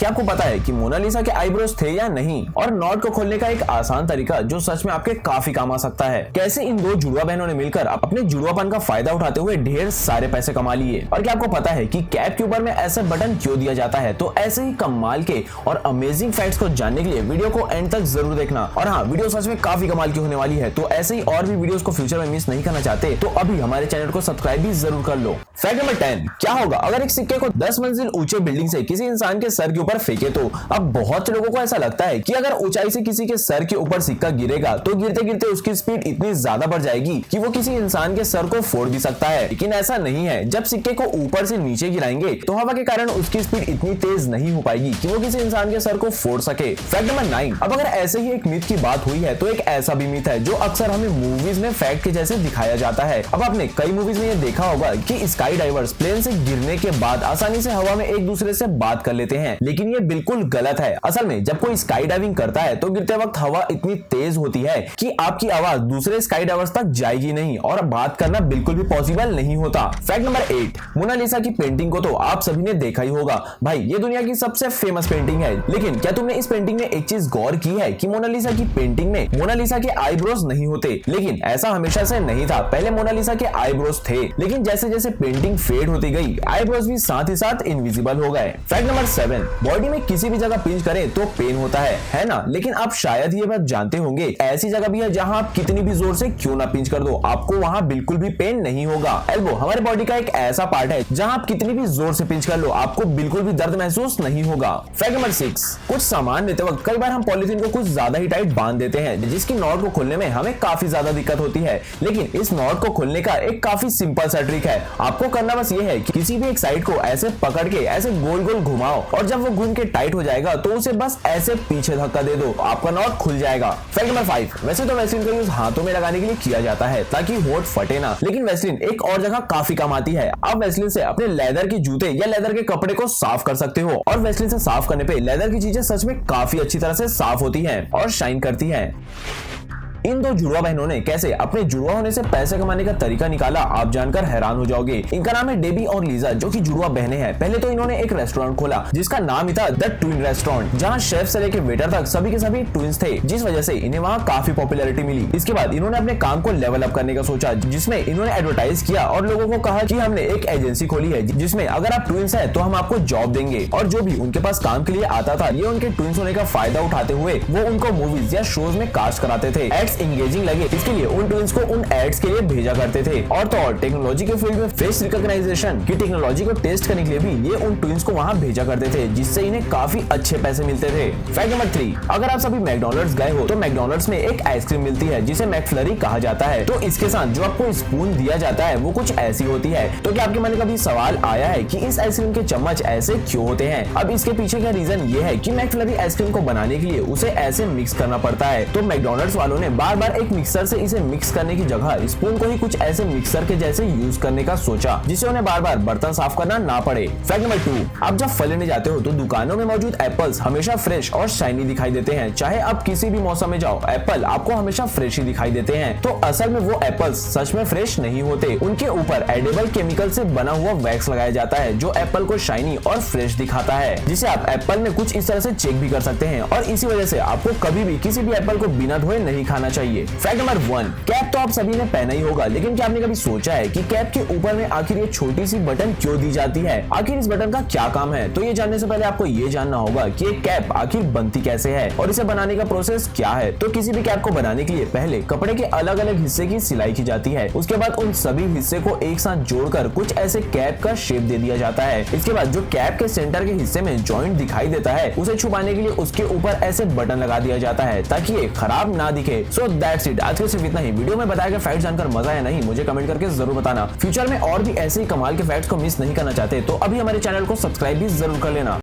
क्या आपको पता है कि मोनालिसा के आईब्रोज थे या नहीं, और नॉट को खोलने का एक आसान तरीका जो सच में आपके काफी काम आ सकता है। कैसे इन दो जुड़वा बहनों ने मिलकर अपने जुड़वापन का फायदा उठाते हुए ढेर सारे पैसे कमा लिए। और क्या आपको पता है कि कैप के ऊपर में ऐसा बटन क्यों दिया जाता है? तो ऐसे ही कमाल के और अमेजिंग फैक्ट्स को जानने के लिए वीडियो को एंड तक जरूर देखना। और हाँ, वीडियो सच में काफी कमाल की होने वाली है, तो ऐसे ही और भी वीडियोस को फ्यूचर में मिस नहीं करना चाहते तो अभी हमारे चैनल को सब्सक्राइब भी जरूर कर लो। फैक्ट नंबर 10, क्या होगा अगर एक सिक्के को 10 मंजिल ऊंचे बिल्डिंग से किसी इंसान के सर के ऊपर फेंके? तो अब बहुत से लोगों को ऐसा लगता है कि अगर ऊंचाई से किसी के सर के ऊपर सिक्का गिरेगा तो गिरते गिरते उसकी स्पीड इतनी ज्यादा बढ़ जाएगी कि वो किसी इंसान के सर को फोड़ भी सकता है, लेकिन ऐसा नहीं है। जब सिक्के को ऊपर से नीचे गिराएंगे तो हवा के कारण उसकी स्पीड इतनी तेज नहीं हो पाएगी कि वो किसी इंसान के सर को फोड़ सके। फैक्ट नंबर 9, अब अगर ऐसे ही एक मिथ की बात हुई है तो एक ऐसा भी मिथ है जो अक्सर हमें मूवीज में फैक्ट के जैसे दिखाया जाता है। अब आपने कई मूवीज में ये देखा होगा कि स्काई डाइवर्स प्लेन से गिरने के बाद आसानी से हवा में एक दूसरे से बात कर लेते हैं, लेकिन ये बिल्कुल गलत है। असल में जब कोई स्काई डाइविंग करता है तो गिरते वक्त हवा इतनी तेज होती है कि आपकी आवाज दूसरे स्काई डाइवर्स तक जाएगी नहीं और बात करना बिल्कुल भी पॉसिबल नहीं होता। फैक्ट नंबर 8, मोनालिसा की पेंटिंग को तो आप सभी ने देखा ही होगा। भाई, ये दुनिया की सबसे फेमस पेंटिंग है, लेकिन क्या तुमने इस पेंटिंग में एक चीज गौर की है कि मोनालिसा की पेंटिंग में मोनालिसा के आईब्रोज नहीं होते? लेकिन ऐसा हमेशा से नहीं था। पहले मोनालिसा के आईब्रोज थे, लेकिन जैसे जैसे पेंटिंग फेड होती गई आईब्रोज भी साथ ही साथ इनविजिबल हो गए। फैक्ट नंबर 7, बॉडी में किसी भी जगह पिंच करें तो पेन होता है ना? लेकिन आप शायद ये बात जानते होंगे, ऐसी जगह भी है जहां आप कितनी भी जोर से क्यों ना पिंच कर दो, आपको वहां बिल्कुल भी पेन नहीं होगा। एल्बो हमारे बॉडी का एक ऐसा पार्ट है जहां आप कितनी भी जोर से पिंच कर लो, आपको बिल्कुल भी दर्द महसूस नहीं होगा। फैक्ट नंबर 6, कुछ सामान लेते वक्त कई बार हम पॉलिथीन को कुछ ज्यादा ही टाइट बांध देते हैं, जिसकी नॉट को खोलने में हमें काफी ज्यादा दिक्कत होती है। लेकिन इस नॉट को खोलने का एक काफी सिंपल सा ट्रिक है। आपको करना बस ये है कि किसी भी एक साइड को ऐसे पकड़ के ऐसे गोल गोल घुमाओ, और जब वो घूम के टाइट हो जाएगा तो उसे बस ऐसे पीछे धक्का दे दो, आपका नॉट खुल जाएगा। फैक्ट नंबर 5, वैसे तो वैसलीन का यूज हाथों में लगाने के लिए किया जाता है ताकि होंठ फटे ना, लेकिन वैसलीन एक और जगह काफी काम आती है। आप वैसलीन से अपने लेदर के जूते या लेदर के कपड़े को साफ कर सकते हो, और वैसलीन से साफ करने पे लेदर की चीजें सच में काफी अच्छी तरह से साफ होती हैं और शाइन करती हैं। इन दो जुड़वा बहनों ने कैसे अपने जुड़वा होने से पैसे कमाने का तरीका निकाला, आप जानकर हैरान हो जाओगे। इनका नाम है डेबी और लीजा, जो कि जुड़वा बहनें हैं। पहले तो इन्होंने एक रेस्टोरेंट खोला जिसका नाम ही था द ट्विन रेस्टोरेंट, जहां शेफ से लेकर वेटर तक सभी के सभी ट्विंस थे, जिस वजह से इन्हें वहां काफी पॉपुलैरिटी मिली। इसके बाद इन्होंने अपने काम को लेवल अप करने का सोचा, जिसमें इन्होंने एडवर्टाइज किया और लोगों को कहा कि हमने एक एजेंसी खोली है जिसमें अगर आप ट्विंस है तो हम आपको जॉब देंगे। और जो भी उनके पास काम के लिए आता था, ये उनके ट्विंस होने का फायदा उठाते हुए वो उनको मूवीज या शोज में कास्ट कराते थे। एड्स इंगेजिंग लगे, इसके लिए उन ट्विंस को उन एड्स के लिए भेजा करते थे। और तो और टेक्नोलॉजी के फील्ड में फेस रिकॉग्नाइजेशन की टेक्नोलॉजी को टेस्ट करने के लिए भी ये उन ट्विंस को वहां भेजा करते थे, जिससे इन्हें काफी अच्छे पैसे मिलते थे। फैक्ट नंबर 3, अगर आप सभी मैकडॉनल्ड्स गए हो तो मैकडॉनल्ड्स में एक आइसक्रीम मिलती है जिसे मैकफ्लरी कहा जाता है। तो इसके साथ जो आपको स्पून दिया जाता है वो कुछ ऐसी होती है। तो क्या आपके मन में कभी सवाल आया है कि इस आइसक्रीम के चम्मच ऐसे क्यों होते हैं? अब इसके पीछे का रीजन ये है कि मैकफ्लरी आइसक्रीम को बनाने के लिए उसे ऐसे मिक्स करना पड़ता है। तो मैकडॉनल्ड्स वालों ने बार बार एक मिक्सर से इसे मिक्स करने की जगह स्पून को ही कुछ ऐसे मिक्सर के जैसे यूज करने का सोचा, जिससे उन्हें बार बार बर्तन साफ करना ना पड़े। फैक्ट नंबर 2, आप जब फल लेने जाते हो तो दुकानों में मौजूद एप्पल्स हमेशा फ्रेश और शाइनी दिखाई देते हैं। चाहे आप किसी भी मौसम में जाओ, एप्पल आपको हमेशा फ्रेश ही दिखाई देते हैं। तो असल में वो एप्पल्स सच में फ्रेश नहीं होते, उनके ऊपर एडिबल केमिकल से बना हुआ वैक्स लगाया जाता है जो एप्पल को शाइनी और फ्रेश दिखाता है, जिसे आप एप्पल में कुछ इस तरह से चेक भी कर सकते हैं। और इसी वजह से आपको कभी भी किसी भी एप्पल को बिना धोए नहीं खाना चाहिए। फैक्ट नंबर 1, कैप तो आप सभी ने पहना ही होगा, लेकिन क्या आपने कभी सोचा है कि कैप के ऊपर में आखिर ये छोटी सी बटन क्यों दी जाती है? आखिर इस बटन का क्या काम है? तो ये जानने से पहले आपको ये जानना होगा कि ये कैप आखिर बनती कैसे है और इसे बनाने का प्रोसेस क्या है। तो किसी भी कैप को बनाने के लिए पहले कपड़े के अलग अलग हिस्से की सिलाई की जाती है, उसके बाद उन सभी हिस्से को एक साथ जोड़कर कुछ ऐसे कैप का शेप दे दिया जाता है। इसके बाद जो कैप के सेंटर के हिस्से में जॉइंट दिखाई देता है, उसे छुपाने के लिए उसके ऊपर ऐसे बटन लगा दिया जाता है ताकि ये खराब ना दिखे। सो दैट्स इट, आज के सिर्फ इतना ही। वीडियो में बताया गया फैक्ट जानकर मजा है नहीं, मुझे कमेंट करके जरूर बताना। फ्यूचर में और भी ऐसे ही कमाल के फैक्ट्स को मिस नहीं करना चाहते तो अभी हमारे चैनल को सब्सक्राइब भी जरूर कर लेना।